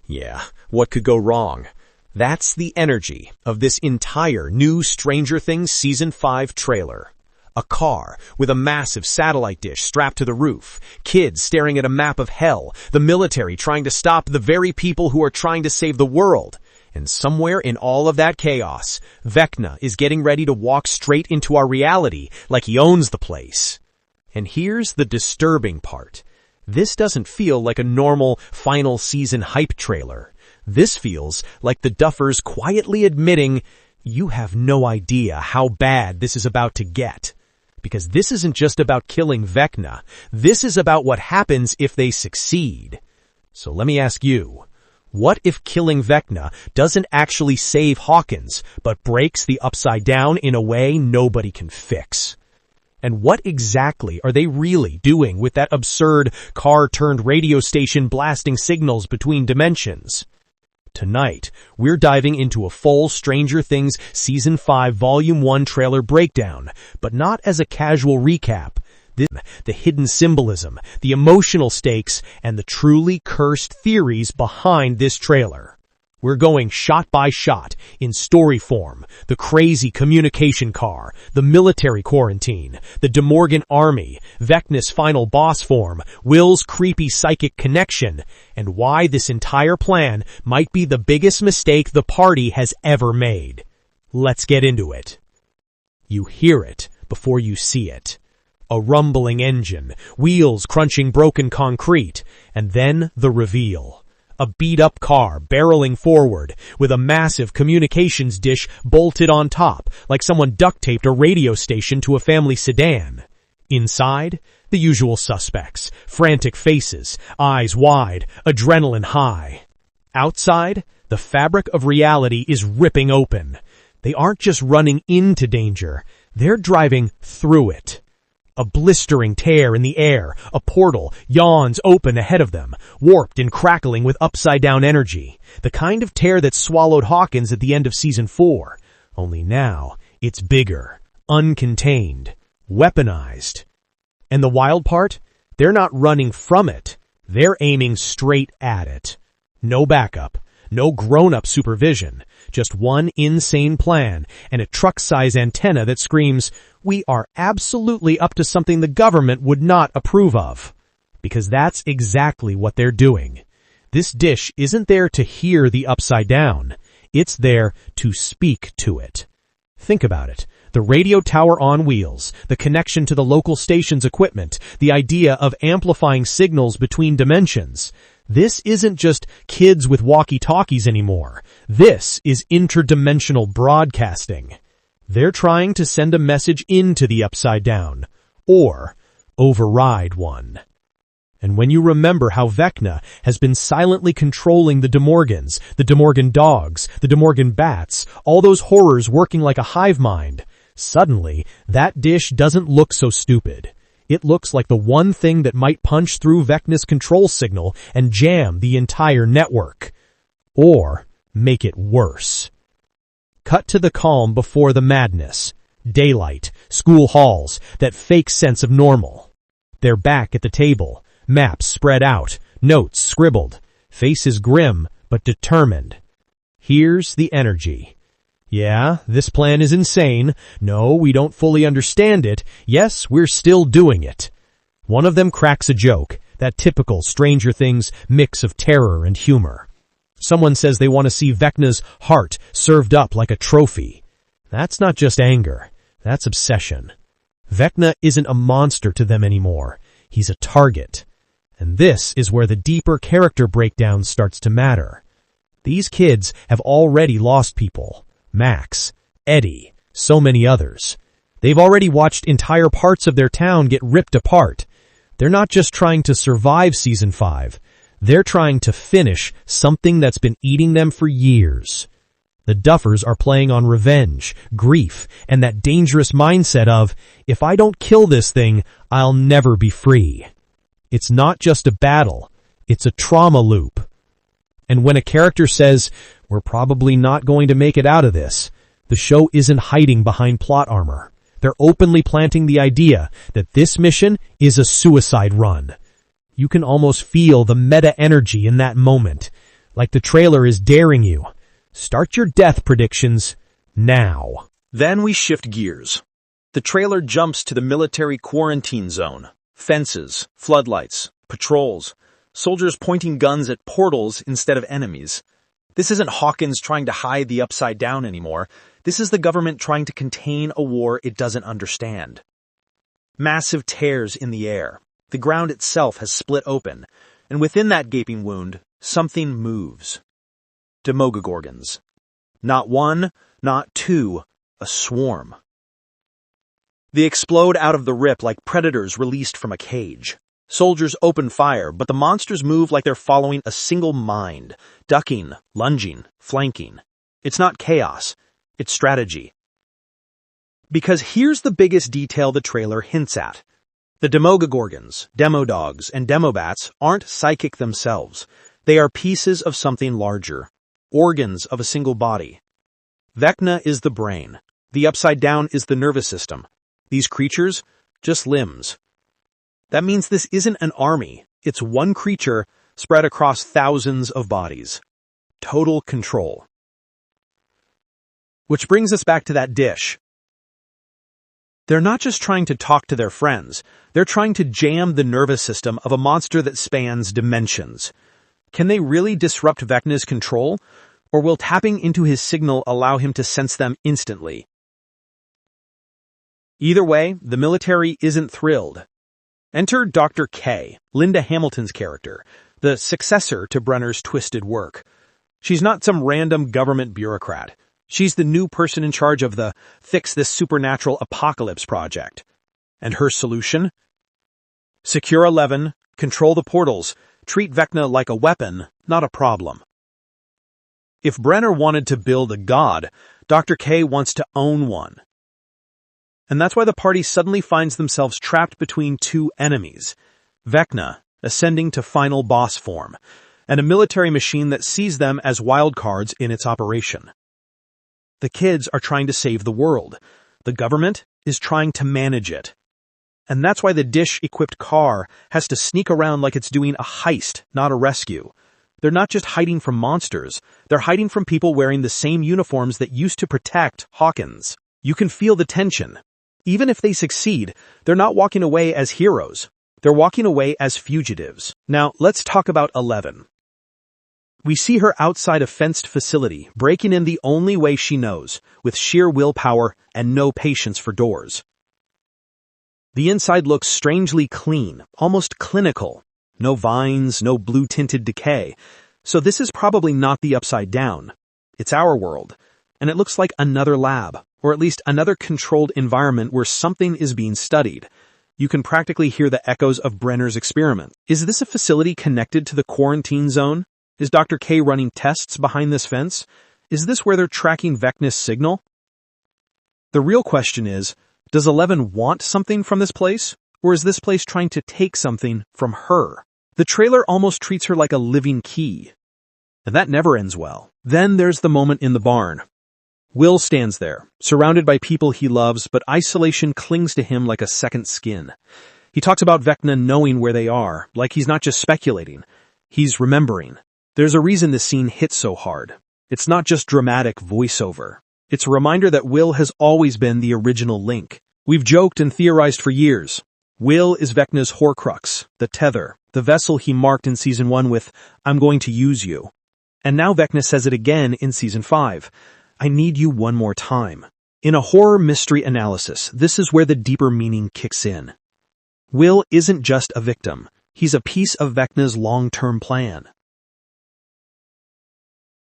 Yeah, what could go wrong? That's the energy of this entire new Stranger Things Season 5 trailer. A car with a massive satellite dish strapped to the roof, kids staring at a map of hell, the military trying to stop the very people who are trying to save the world. And somewhere in all of that chaos, Vecna is getting ready to walk straight into our reality like he owns the place. And here's the disturbing part. This doesn't feel like a normal final season hype trailer. This feels like the Duffers quietly admitting, you have no idea how bad this is about to get. Because this isn't just about killing Vecna. This is about what happens if they succeed. So let me ask you, what if killing Vecna doesn't actually save Hawkins, but breaks the Upside Down in a way nobody can fix? And what exactly are they really doing with that absurd car-turned-radio station blasting signals between dimensions? Tonight, we're diving into a full Stranger Things Season 5 Volume 1 trailer breakdown, but not as a casual recap. The hidden symbolism, the emotional stakes, and the truly cursed theories behind this trailer. We're going shot by shot, in story form, the crazy communication car, the military quarantine, the De Morgan army, Vecna's final boss form, Will's creepy psychic connection, and why this entire plan might be the biggest mistake the party has ever made. Let's get into it. You hear it before you see it. A rumbling engine, wheels crunching broken concrete, and then the reveal. A beat-up car barreling forward with a massive communications dish bolted on top, like someone duct-taped a radio station to a family sedan. Inside, the usual suspects, frantic faces, eyes wide, adrenaline high. Outside, the fabric of reality is ripping open. They aren't just running into danger, they're driving through it. A blistering tear in the air, a portal yawns open ahead of them, warped and crackling with upside-down energy. The kind of tear that swallowed Hawkins at the end of Season 4. Only now, it's bigger, uncontained, weaponized. And the wild part? They're not running from it. They're aiming straight at it. No backup, no grown-up supervision, just one insane plan and a truck-size antenna that screams, we are absolutely up to something the government would not approve of. Because that's exactly what they're doing. This dish isn't there to hear the Upside Down. It's there to speak to it. Think about it. The radio tower on wheels, the connection to the local station's equipment, the idea of amplifying signals between dimensions. This isn't just kids with walkie-talkies anymore. This is interdimensional broadcasting. They're trying to send a message into the Upside Down, or override one. And when you remember how Vecna has been silently controlling the De Morgans, the De Morgan dogs, the De Morgan bats, all those horrors working like a hive mind, suddenly that dish doesn't look so stupid. It looks like the one thing that might punch through Vecna's control signal and jam the entire network. Or make it worse. Cut to the calm before the madness. Daylight, school halls, that fake sense of normal. They're back at the table, maps spread out, notes scribbled, faces grim but determined. Here's the energy. Yeah, this plan is insane. No, we don't fully understand it. Yes, we're still doing it. One of them cracks a joke, that typical Stranger Things mix of terror and humor. Someone says they want to see Vecna's heart served up like a trophy. That's not just anger. That's obsession. Vecna isn't a monster to them anymore. He's a target. And this is where the deeper character breakdown starts to matter. These kids have already lost people. Max, Eddie, so many others. They've already watched entire parts of their town get ripped apart. They're not just trying to survive Season 5. They're trying to finish something that's been eating them for years. The Duffers are playing on revenge, grief, and that dangerous mindset of, if I don't kill this thing, I'll never be free. It's not just a battle. It's a trauma loop. And when a character says, we're probably not going to make it out of this, the show isn't hiding behind plot armor. They're openly planting the idea that this mission is a suicide run. You can almost feel the meta energy in that moment. like the trailer is daring you. Start your death predictions now. Then we shift gears. The trailer jumps to the military quarantine zone. Fences, floodlights, patrols, soldiers pointing guns at portals instead of enemies. This isn't Hawkins trying to hide the upside down anymore. This is the government trying to contain a war it doesn't understand. Massive tears in the air. The ground itself has split open, and within that gaping wound, something moves. Demogorgons. Not one, not two, a swarm. They explode out of the rip like predators released from a cage. Soldiers open fire, but the monsters move like they're following a single mind, ducking, lunging, flanking. It's not chaos, it's strategy. Because here's the biggest detail the trailer hints at. The Demogorgons, Demodogs, and Demobats aren't psychic themselves. They are pieces of something larger, organs of a single body. Vecna is the brain. The upside down is the nervous system. These creatures, just limbs. That means this isn't an army. It's one creature spread across thousands of bodies. Total control. Which brings us back to that dish. They're not just trying to talk to their friends. They're trying to jam the nervous system of a monster that spans dimensions. Can they really disrupt Vecna's control? Or will tapping into his signal allow him to sense them instantly? Either way, the military isn't thrilled. Enter Dr. K, Linda Hamilton's character, the successor to Brenner's twisted work. She's not some random government bureaucrat. She's the new person in charge of the Fix This Supernatural Apocalypse project. And her solution? Secure 11, control the portals, treat Vecna like a weapon, not a problem. If Brenner wanted to build a god, Dr. K wants to own one. And that's why the party suddenly finds themselves trapped between two enemies. Vecna, ascending to final boss form, and a military machine that sees them as wildcards in its operation. The kids are trying to save the world. The government is trying to manage it. And that's why the dish-equipped car has to sneak around like it's doing a heist, not a rescue. They're not just hiding from monsters. They're hiding from people wearing the same uniforms that used to protect Hawkins. You can feel the tension. Even if they succeed, they're not walking away as heroes. They're walking away as fugitives. Now, let's talk about 11. We see her outside a fenced facility, breaking in the only way she knows, with sheer willpower and no patience for doors. The inside looks strangely clean, almost clinical. No vines, no blue-tinted decay. So this is probably not the upside down. It's our world. And it looks like another lab, or at least another controlled environment where something is being studied. You can practically hear the echoes of Brenner's experiment. Is this a facility connected to the quarantine zone? Is Dr. K running tests behind this fence? Is this where they're tracking Vecna's signal? The real question is, does 11 want something from this place? Or is this place trying to take something from her? The trailer almost treats her like a living key. And that never ends well. Then there's the moment in the barn. Will stands there, surrounded by people he loves, but isolation clings to him like a second skin. He talks about Vecna knowing where they are, like he's not just speculating. He's remembering. There's a reason this scene hits so hard. It's not just dramatic voiceover. It's a reminder that Will has always been the original link. We've joked and theorized for years. Will is Vecna's Horcrux, the tether, the vessel he marked in Season 1 with, "I'm going to use you." And now Vecna says it again in Season 5. "I need you one more time." In a horror mystery analysis, this is where the deeper meaning kicks in. Will isn't just a victim. He's a piece of Vecna's long-term plan.